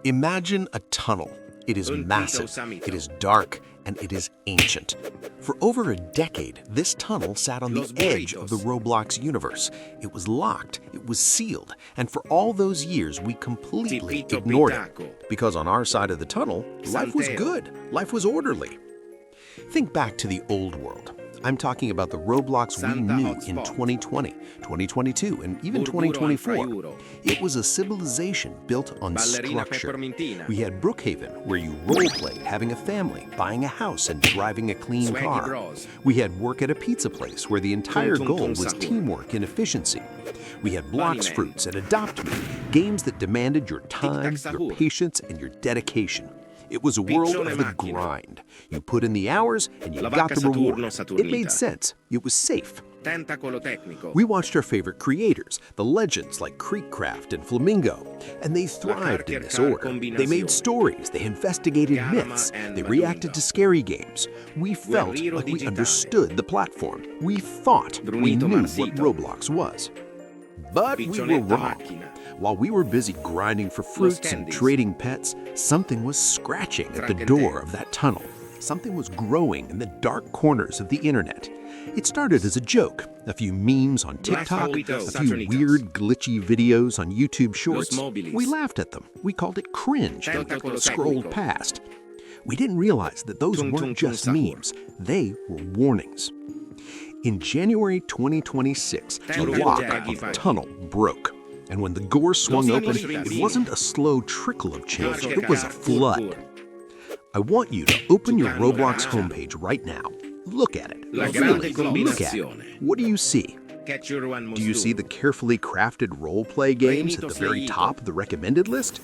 Imagine a tunnel. It is massive, it is dark, and it is ancient. For over a decade, this tunnel sat on the edge of the Roblox universe. It was locked, it was sealed, and for all those years we completely ignored it. Because on our side of the tunnel, life was good, life was orderly. Think back to the old world. I'm talking about the Roblox we knew in 2020, 2022, and even 2024. It was a civilization built on structure. We had Brookhaven, where you roleplayed having a family, buying a house, and driving a clean car. We had work at a pizza place, where the entire goal was teamwork and efficiency. We had Blocks Fruits and Adopt Me, games that demanded your time, your patience, and your dedication. It was a world of the grind. You put in the hours and you got the reward. It made sense. It was safe. We watched our favorite creators, the legends like kreekcraft and Flamingo, and they thrived in this order. They made stories, they investigated myths, they reacted to scary games. We felt like we understood the platform. We thought we knew what Roblox was. But we were wrong. While we were busy grinding for fruits and trading pets, something was scratching at the door of that tunnel. Something was growing in the dark corners of the internet. It started as a joke, a few memes on TikTok, a few weird, glitchy videos on YouTube Shorts. We laughed at them. We called it cringe and scrolled past. We didn't realize that those weren't just memes. They were warnings. In January 2026, the lock of the tunnel broke. And when the door swung open, it wasn't a slow trickle of change, it was a flood. I want you to open your Roblox homepage right now. Look at it. Really, look at it. What do you see? Do you see the carefully crafted roleplay games at the very top of the recommended list?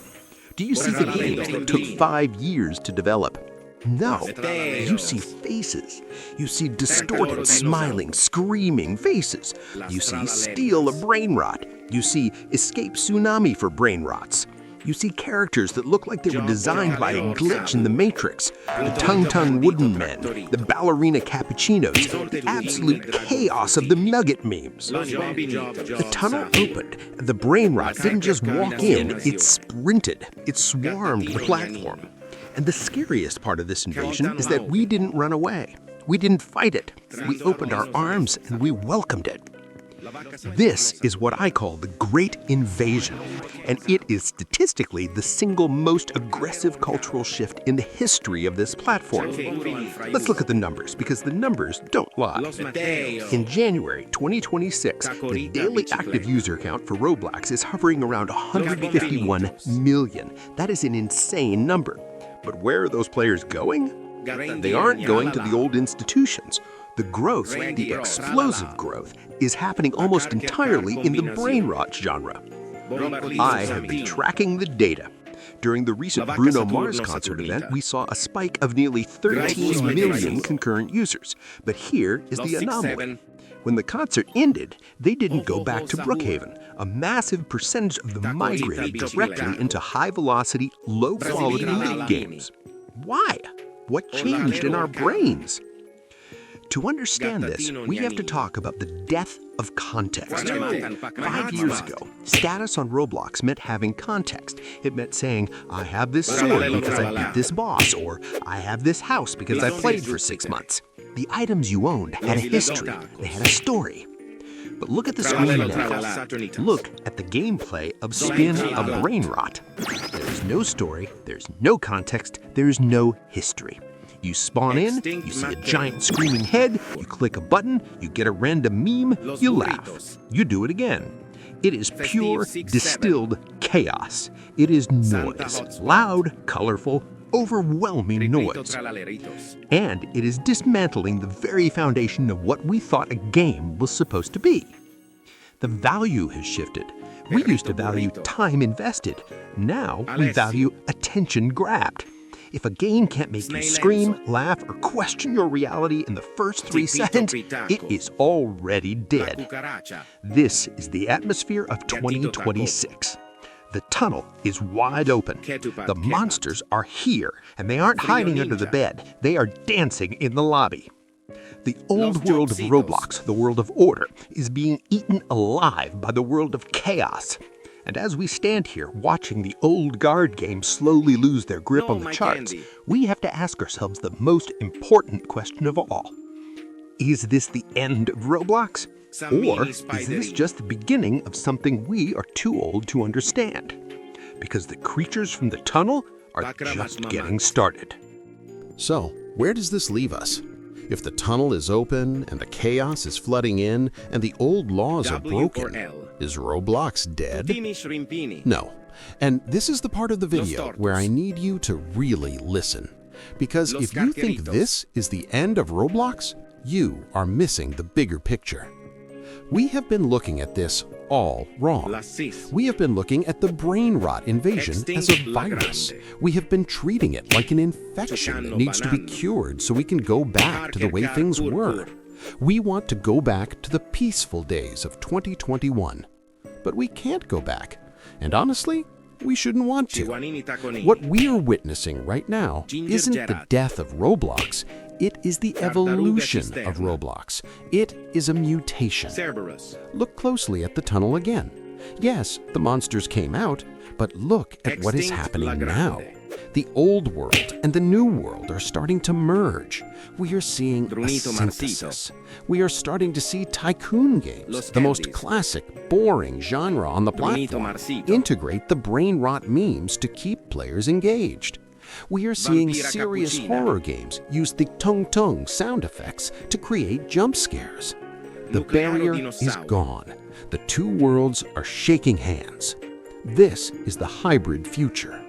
Do you see the games that took 5 years to develop? No, you see faces. You see distorted, smiling, screaming faces. You see Steal a Brainrot. You see Escape Tsunami for Brainrots. You see characters that look like they were designed by a glitch in the Matrix. The Tung Tung wooden men, the Ballerina cappuccinos, the absolute chaos of the nugget memes. The tunnel opened. The Brainrot didn't just walk in, it sprinted. It swarmed the platform. And the scariest part of this invasion is that we didn't run away. We didn't fight it. We opened our arms and we welcomed it. This is what I call the Great Invasion, and it is statistically the single most aggressive cultural shift in the history of this platform. Let's look at the numbers, because the numbers don't lie. In January 2026, the daily active user count for Roblox is hovering around 151 million. That is an insane number. But where are those players going? They aren't going to the old institutions. The growth, the explosive growth, is happening almost entirely in the Brainrot genre. I have been tracking the data. During the recent Bruno Mars concert event, we saw a spike of nearly 13 million concurrent users. But here is the anomaly. When the concert ended, they didn't go back to Brookhaven. A massive percentage of them migrated directly into high-velocity, low-quality loot games. Why? What changed in our brains? To understand this, we have to talk about the death of context. 5 years ago, status on Roblox meant having context. It meant saying, I have this sword because I beat this boss, or I have this house because I played for 6 months. The items you owned had a history, they had a story. But look at the screen now. Look at the gameplay of Spin a Brainrot. There's no story, there's no context, there's no history. You spawn in, you see a giant screaming head, you click a button, you get a random meme, you laugh. You do it again. It is pure, distilled chaos. It is noise. Loud, colorful, overwhelming noise. And it is dismantling the very foundation of what we thought a game was supposed to be. The value has shifted. We used to value time invested. Now we value attention grabbed. If a game can't make you scream, laugh, or question your reality in the first 3 seconds, it is already dead. This is the atmosphere of 2026. The tunnel is wide open. The monsters are here, and they aren't hiding under the bed. They are dancing in the lobby. The old world of Roblox, the world of order, is being eaten alive by the world of chaos. And as we stand here watching the old guard games slowly lose their grip on the charts, we have to ask ourselves the most important question of all. Is this the end of Roblox? Or is this just the beginning of something we are too old to understand? Because the creatures from the tunnel are just getting started. So, where does this leave us? If the tunnel is open and the chaos is flooding in and the old laws are broken, is Roblox dead? No. And this is the part of the video where I need you to really listen. Because if you think this is the end of Roblox, you are missing the bigger picture. We have been looking at this all wrong. We have been looking at the Brainrot Invasion as a virus. We have been treating it like an infection that needs to be cured so we can go back to the way things were. We want to go back to the peaceful days of 2021. But we can't go back. And honestly, we shouldn't want to. What we are witnessing right now isn't the death of Roblox. It is the evolution of Roblox. It is a mutation. Look closely at the tunnel again. Yes, the monsters came out, but look at what is happening now. The old world and the new world are starting to merge. We are seeing a synthesis. We are starting to see tycoon games, the most classic, boring genre on the platform, integrate the brainrot memes to keep players engaged. We are seeing serious horror games use the Tung Tung sound effects to create jump scares. The barrier is gone. The two worlds are shaking hands. This is the hybrid future.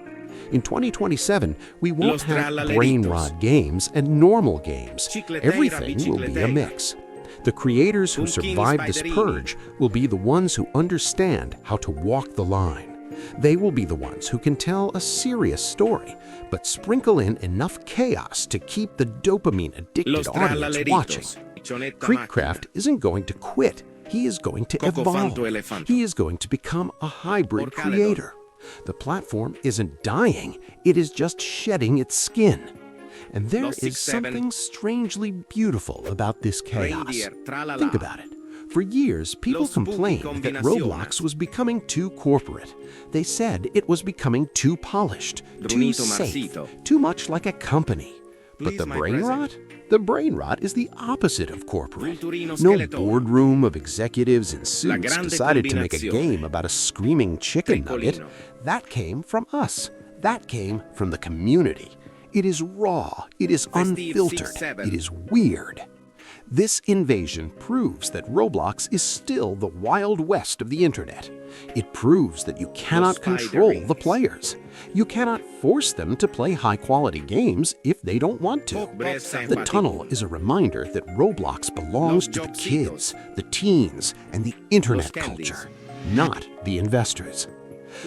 In 2027, we won't have brainrot games and normal games. Everything will be a mix. The creators who survive this purge will be the ones who understand how to walk the line. They will be the ones who can tell a serious story, but sprinkle in enough chaos to keep the dopamine-addicted audience watching. Kreekcraft isn't going to quit. He is going to evolve. He is going to become a hybrid creator. The platform isn't dying. It is just shedding its skin. And there is something strangely beautiful about this chaos. Think about it. For years, people complained that Roblox was becoming too corporate. They said it was becoming too polished, too safe, too much like a company. But the Brainrot? The Brainrot is the opposite of corporate. No boardroom of executives in suits decided to make a game about a screaming chicken nugget. That came from us. That came from the community. It is raw. It is unfiltered. It is weird. This invasion proves that Roblox is still the Wild West of the internet. It proves that you cannot control the players. You cannot force them to play high-quality games if they don't want to. The tunnel is a reminder that Roblox belongs to the kids, the teens, and the internet culture, not the investors.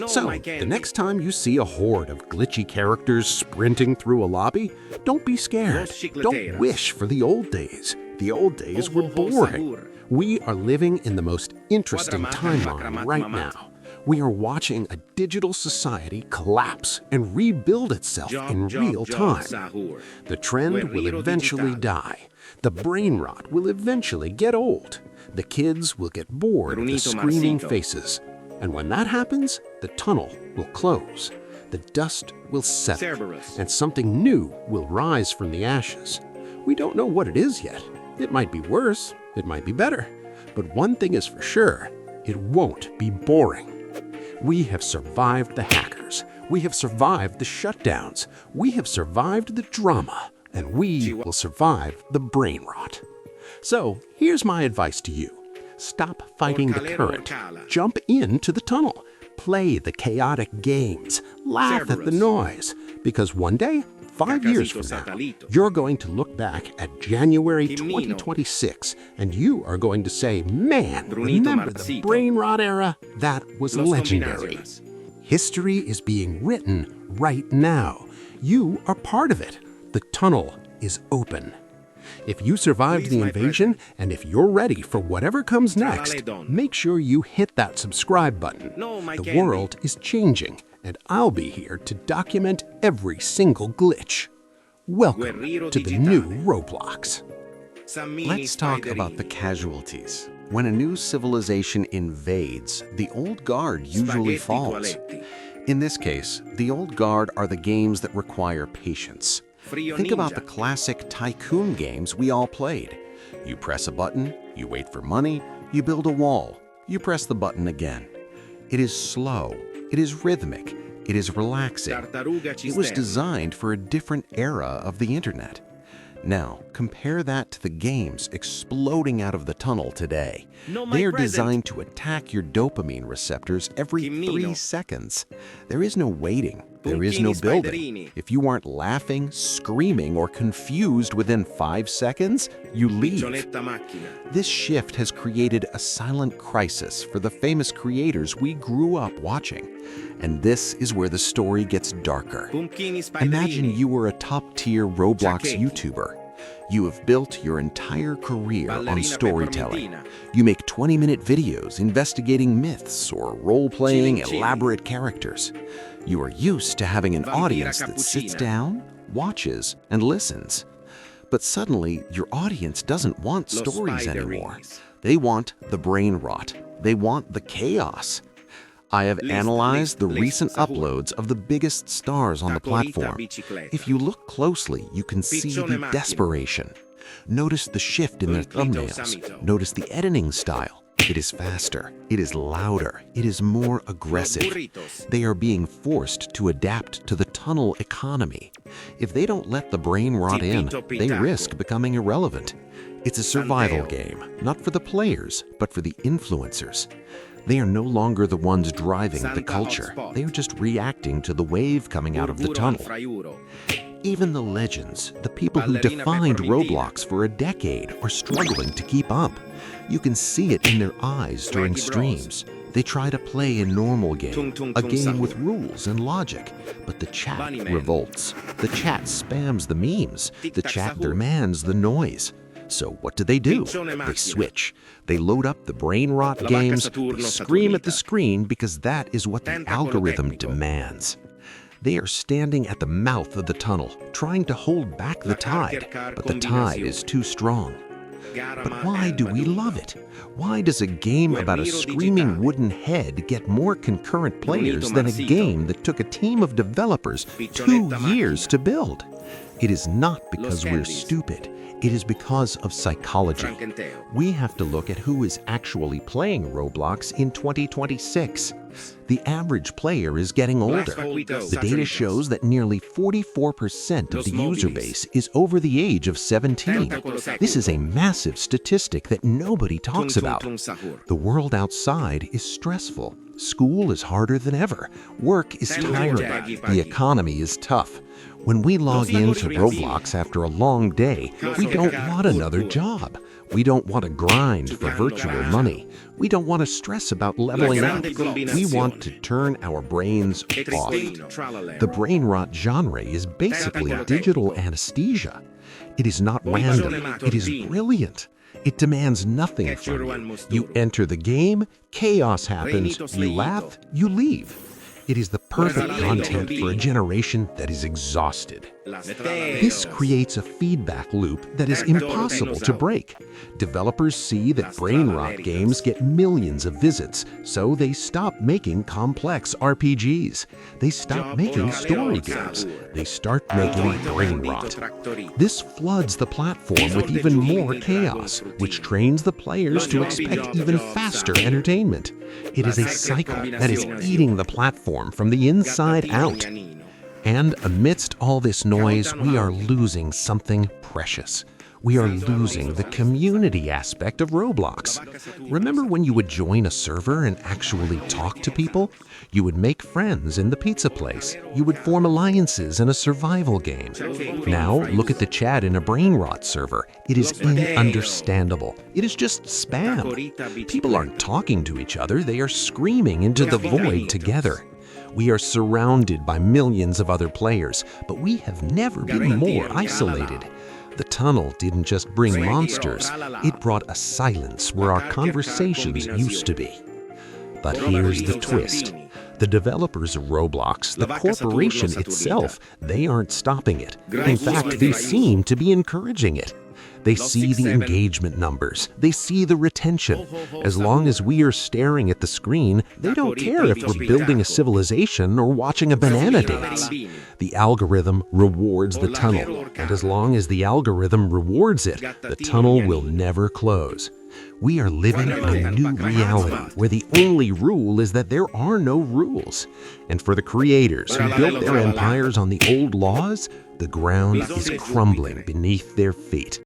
So, the next time you see a horde of glitchy characters sprinting through a lobby, don't be scared. Don't wish for the old days. The old days were boring. We are living in the most interesting timeline right now. We are watching a digital society collapse and rebuild itself in real time. The trend will eventually die. The brainrot will eventually get old. The kids will get bored of the screaming faces. And when that happens, the tunnel will close. The dust will settle, and something new will rise from the ashes. We don't know what it is yet. It might be worse, it might be better. But one thing is for sure, it won't be boring. We have survived the hackers. We have survived the shutdowns. We have survived the drama. And we will survive the brainrot. So here's my advice to you. Stop fighting the current. Jump into the tunnel. Play the chaotic games. Laugh at the noise. Because one day, 5 years from now, you're going to look back at January 2026 and you are going to say, man, remember the brainrot era? That was legendary. History is being written right now. You are part of it. The tunnel is open. If you survived the invasion, and if you're ready for whatever comes next, make sure you hit that subscribe button. The world is changing, and I'll be here to document every single glitch. Welcome to the new Roblox. Let's talk about the casualties. When a new civilization invades, the old guard usually falls. In this case, the old guard are the games that require patience. Think about the classic tycoon games we all played. You press a button, you wait for money, you build a wall, you press the button again. It is slow, it is rhythmic, it is relaxing. It was designed for a different era of the internet. Now, compare that to the games exploding out of the tunnel today. They are designed to attack your dopamine receptors every 3 seconds. There is no waiting. There is no building. If you aren't laughing, screaming, or confused within 5 seconds, you leave. This shift has created a silent crisis for the famous creators we grew up watching. And this is where the story gets darker. Imagine you were a top-tier Roblox YouTuber. You have built your entire career on storytelling. You make 20-minute videos investigating myths or role-playing elaborate characters. You are used to having an audience that sits down, watches, and listens. But suddenly, your audience doesn't want stories anymore. They want the brain rot. They want the chaos. I have analyzed the recent uploads of the biggest stars on the platform. If you look closely, you can see the desperation. Notice the shift in their thumbnails. Notice the editing style. It is faster, it is louder, it is more aggressive. They are being forced to adapt to the tunnel economy. If they don't let the brain rot in, they risk becoming irrelevant. It's a survival game, not for the players, but for the influencers. They are no longer the ones driving the culture. They are just reacting to the wave coming out of the tunnel. Even the legends, the people who defined Roblox for a decade, are struggling to keep up. You can see it in their eyes during streams. They try to play a normal game, a game with rules and logic, but the chat revolts. The chat spams the memes. The chat demands the noise. So what do? They switch. They load up the brain rot games, they scream at the screen because that is what the algorithm demands. They are standing at the mouth of the tunnel, trying to hold back the tide, but the tide is too strong. But why do we love it? Why does a game about a screaming wooden head get more concurrent players than a game that took a team of developers 2 years to build? It is not because we're stupid. It is because of psychology. We have to look at who is actually playing Roblox in 2026. The average player is getting older. The data shows that nearly 44% of the user base is over the age of 17. This is a massive statistic that nobody talks about. The world outside is stressful. School is harder than ever. Work is tiring. The economy is tough. When we log into Roblox after a long day, we don't want another job. We don't want to grind for virtual money. We don't want to stress about leveling up. We want to turn our brains off. The brain rot genre is basically digital anesthesia. It is not random. It is brilliant. It demands nothing from you. You enter the game, chaos happens, you laugh, you leave. It is the perfect content for a generation that is exhausted. This creates a feedback loop that is impossible to break. Developers see that brain rot games get millions of visits, so they stop making complex RPGs. They stop making story games. They start making brain rot. This floods the platform with even more chaos, which trains the players to expect even faster entertainment. It is a cycle that is eating the platform from the inside out. And amidst all this noise, we are losing something precious. We are losing the community aspect of Roblox. Remember when you would join a server and actually talk to people? You would make friends in the pizza place. You would form alliances in a survival game. Now, look at the chat in a brain rot server. It is ununderstandable. It is just spam. People aren't talking to each other. They are screaming into the void together. We are surrounded by millions of other players, but we have never been more isolated. The tunnel didn't just bring monsters, it brought a silence where our conversations used to be. But here's the twist. The developers of Roblox, the corporation itself, they aren't stopping it. In fact, they seem to be encouraging it. They see the engagement numbers. They see the retention. As long as we are staring at the screen, they don't care if we're building a civilization or watching a banana dance. The algorithm rewards the tunnel, and as long as the algorithm rewards it, the tunnel will never close. We are living in a new reality where the only rule is that there are no rules. And for the creators who built their empires on the old laws, the ground is crumbling beneath their feet.